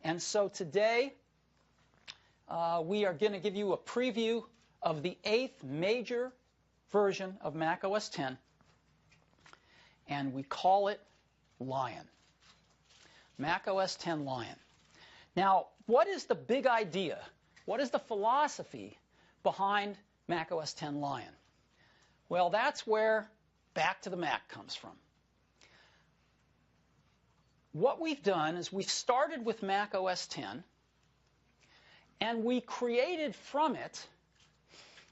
And so today we are going to give you a preview of the 8th major version of Mac OS X, and we call it Lion. Mac OS X Lion. Now, what is the big idea? What is the philosophy behind Mac OS X Lion? Well, that's where Back to the Mac comes from. What we've done is we've started with Mac OS X, and we created from it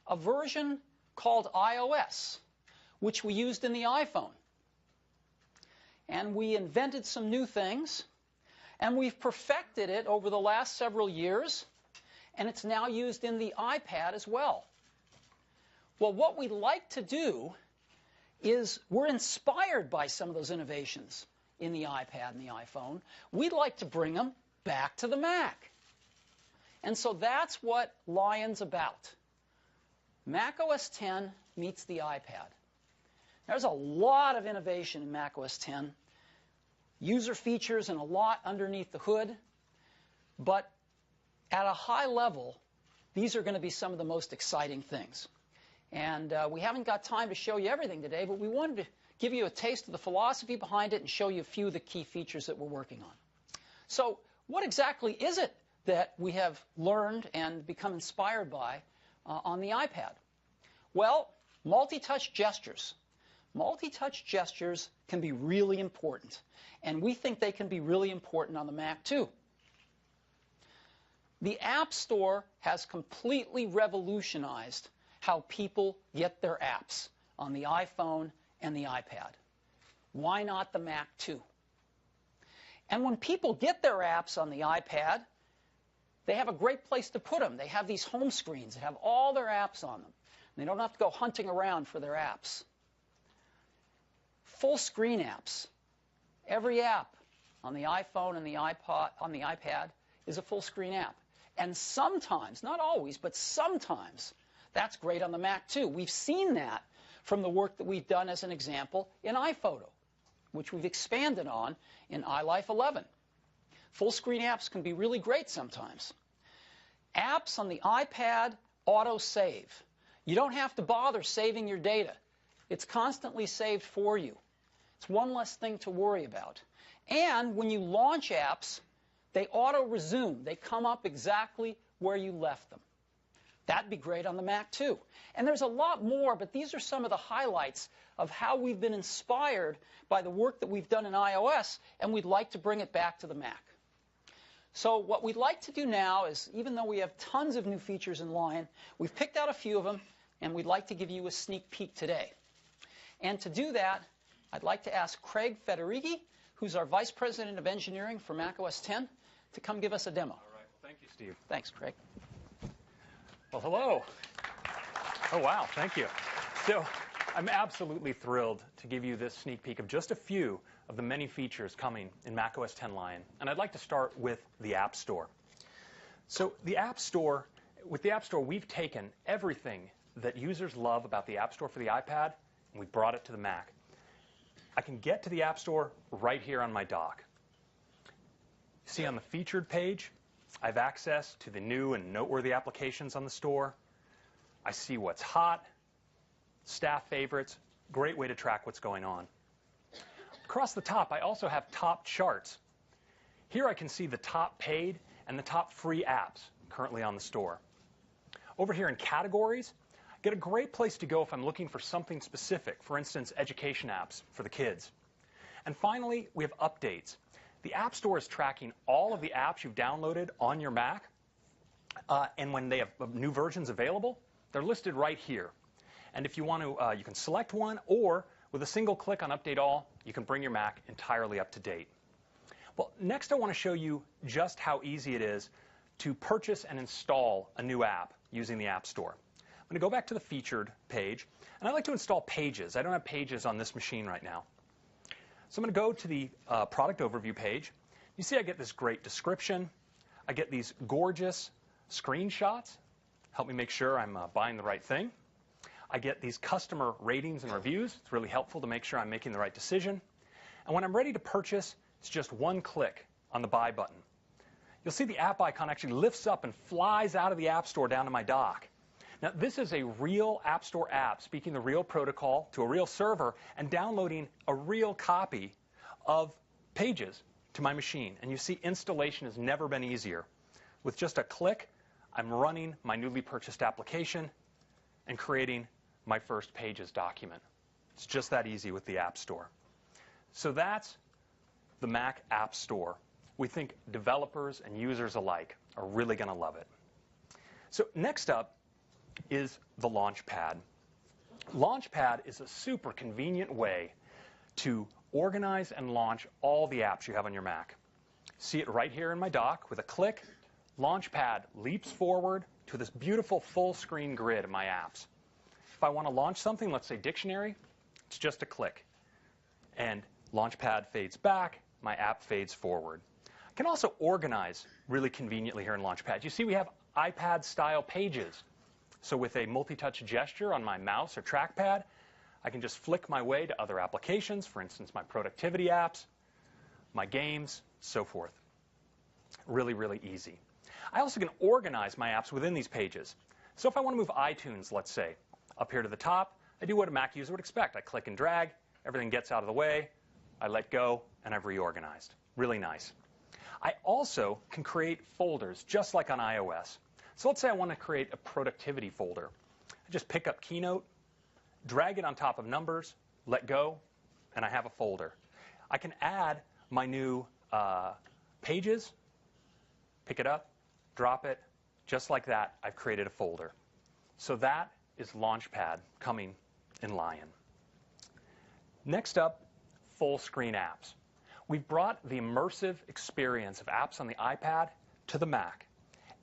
a version called iOS, which we used in the iPhone. And we invented some new things, and we've perfected it over the last several years, and it's now used in the iPad as well. Well, what we like to do is we're inspired by some of those innovations in the iPad and the iPhone. We'd like to bring them back to the Mac. And so that's what Lion's about. Mac OS X meets the iPad. There's a lot of innovation in Mac OS X, user features and a lot underneath the hood. But at a high level, these are going to be some of the most exciting things. And we haven't got time to show you everything today, but we wanted to give you a taste of the philosophy behind it and show you a few of the key features that we're working on. So what exactly is it that we have learned and become inspired by on the iPad? Well, multi-touch gestures. Multi-touch gestures can be really important, and we think they can be really important on the Mac too. The App Store has completely revolutionized how people get their apps on the iPhone and the iPad. Why not the Mac too? And when people get their apps on the iPad, they have a great place to put them. They have these home screens that have all their apps on them. They don't have to go hunting around for their apps. Full screen apps. Every app on the iPhone and the iPad is a full screen app. And sometimes, not always, but sometimes, that's great on the Mac too. We've seen that from the work that we've done as an example in iPhoto, which we've expanded on in iLife 11. Full screen apps can be really great sometimes. Apps on the iPad auto-save. You don't have to bother saving your data. It's constantly saved for you. It's one less thing to worry about. And when you launch apps, they auto-resume. They come up exactly where you left them. That'd be great on the Mac too. And there's a lot more, but these are some of the highlights of how we've been inspired by the work that we've done in iOS, and we'd like to bring it back to the Mac. So what we'd like to do now is, even though we have tons of new features in Lion, we've picked out a few of them, and we'd like to give you a sneak peek today. And to do that, I'd like to ask Craig Federighi, who's our Vice President of Engineering for Mac OS X, to come give us a demo. All right. Thank you, Steve. Thanks, Craig. Well, hello. Oh, wow. Thank you. So I'm absolutely thrilled to give you this sneak peek of just a few of the many features coming in Mac OS X Lion. And I'd like to start with the App Store. So the App Store, with the App Store, we've taken everything that users love about the App Store for the iPad, and we've brought it to the Mac. I can get to the App Store right here on my dock. See on the featured page, I have access to the new and noteworthy applications on the store. I see what's hot, staff favorites, great way to track what's going on. Across the top, I also have top charts. Here I can see the top paid and the top free apps currently on the store. Over here in categories, I get a great place to go if I'm looking for something specific, for instance, education apps for the kids. And finally, we have updates. The App Store is tracking all of the apps you've downloaded on your Mac, and when they have new versions available, they're listed right here. And if you want to, you can select one, or with a single click on Update All, you can bring your Mac entirely up to date. Well, next I want to show you just how easy it is to purchase and install a new app using the App Store. I'm going to go back to the featured page, and I'd like to install Pages. I don't have Pages on this machine right now. So I'm going to go to the product overview page. You see I get this great description. I get these gorgeous screenshots. Help me make sure I'm buying the right thing. I get these customer ratings and reviews. It's really helpful to make sure I'm making the right decision. And when I'm ready to purchase, it's just one click on the Buy button. you'll see the app icon actually lifts up and flies out of the App Store down to my dock. Now, this is a real App Store app speaking the real protocol to a real server and downloading a real copy of Pages to my machine. And you see installation has never been easier. With just a click, I'm running my newly purchased application and creating my first Pages document. It's just that easy with the App Store. So that's the Mac App Store. We think developers and users alike are really going to love it. So next up is the Launchpad. Launchpad is a super convenient way to organize and launch all the apps you have on your Mac. See it right here in my dock. With a click, Launchpad leaps forward to this beautiful full-screen grid of my apps. If I want to launch something, let's say dictionary, it's just a click. And Launchpad fades back, my app fades forward. I can also organize really conveniently here in Launchpad. You see we have iPad-style pages. So with a multi-touch gesture on my mouse or trackpad, I can just flick my way to other applications, for instance, my productivity apps, my games, so forth. Really, really easy. I also can organize my apps within these pages. So if I want to move iTunes, let's say, up here to the top, I do what a Mac user would expect. I click and drag, everything gets out of the way, I let go, and I've reorganized. Really nice. I also can create folders, just like on iOS. So let's say I want to create a productivity folder. I just pick up Keynote, drag it on top of Numbers, let go, and I have a folder. I can add my new Pages, pick it up, drop it. Just like that, I've created a folder. So that is Launchpad coming in Lion. Next up, full-screen apps. We've brought the immersive experience of apps on the iPad to the Mac.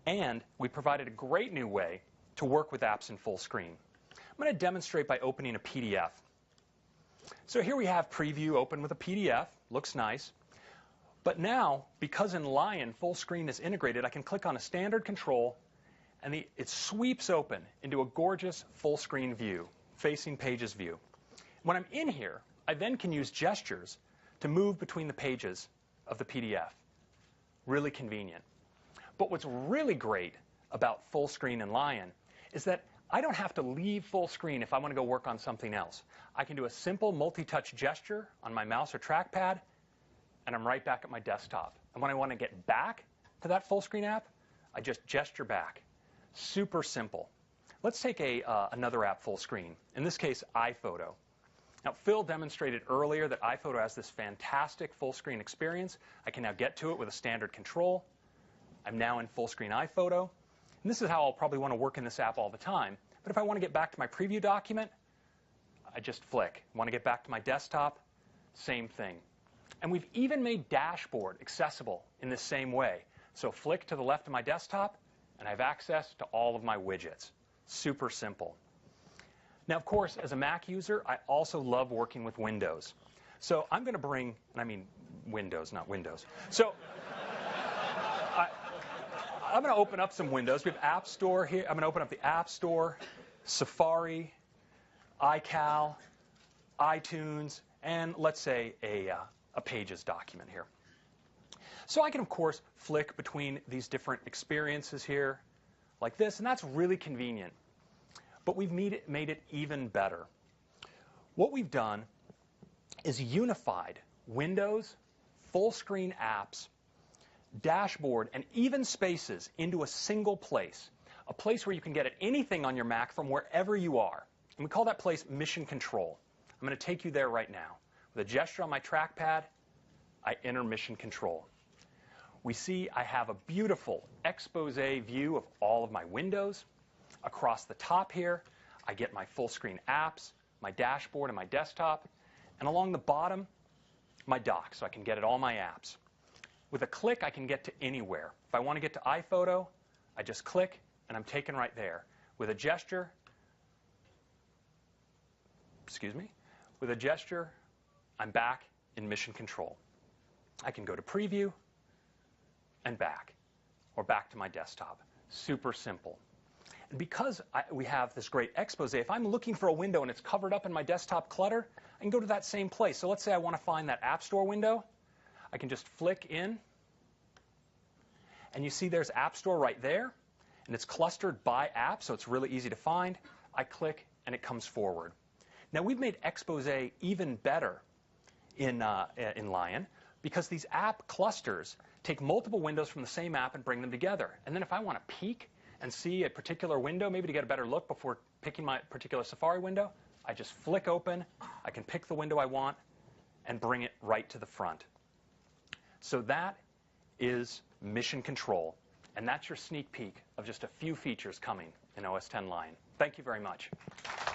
And we provided a great new way to work with apps in full screen. I'm going to demonstrate by opening a PDF. So here we have Preview open with a PDF. Looks nice. But now, because in Lion full screen is integrated, I can click on a standard control, and it sweeps open into a gorgeous full screen view, facing Pages view. When I'm in here, I then can use gestures to move between the pages of the PDF. Really convenient. But what's really great about full screen in Lion is that I don't have to leave full screen if I want to go work on something else. I can do a simple multi-touch gesture on my mouse or trackpad, and I'm right back at my desktop. And when I want to get back to that full screen app, I just gesture back. Super simple. Let's take another app full screen, in this case, iPhoto. Now, Phil demonstrated earlier that iPhoto has this fantastic full screen experience. I can now get to it with a standard control. I'm now in full screen iPhoto. And this is how I'll probably want to work in this app all the time. But if I want to get back to my preview document, I just flick. Want to get back to my desktop? Same thing. And we've even made Dashboard accessible in the same way. So flick to the left of my desktop, and I have access to all of my widgets. Super simple. Now, of course, as a Mac user, I also love working with Windows. So I'm going to bring, and I mean Windows, not Windows. So I'm going to open up some windows. We have App Store here. I'm going to open up the App Store, Safari, iCal, iTunes, and let's say a Pages document here. So I can, of course, flick between these different experiences here like this, and that's really convenient. But we've made it even better. What we've done is unified Windows, full-screen apps, Dashboard, and even Spaces into a single place, a place where you can get at anything on your Mac from wherever you are. And we call that place Mission Control. I'm going to take you there right now. With a gesture on my trackpad, I enter Mission Control. We see I have a beautiful expose view of all of my windows. Across the top here, I get my full-screen apps, my dashboard, and my desktop. And along the bottom, my dock, so I can get at all my apps. With a click, I can get to anywhere. If I want to get to iPhoto, I just click, and I'm taken right there. With a gesture, I'm back in Mission Control. I can go to Preview and back, or back to my desktop. Super simple. And because we have this great expose, if I'm looking for a window and it's covered up in my desktop clutter, I can go to that same place. So let's say I want to find that App Store window. I can just flick in, And you see there's App Store right there, and it's clustered by app, so it's really easy to find. I click, and it comes forward. Now, we've made Expose even better in Lion because these app clusters take multiple windows from the same app and bring them together. And then if I want to peek and see a particular window, maybe to get a better look before picking my particular Safari window, I just flick open, I can pick the window I want, and bring it right to the front. So that is Mission Control, and that's your sneak peek of just a few features coming in OS X Lion. Thank you very much.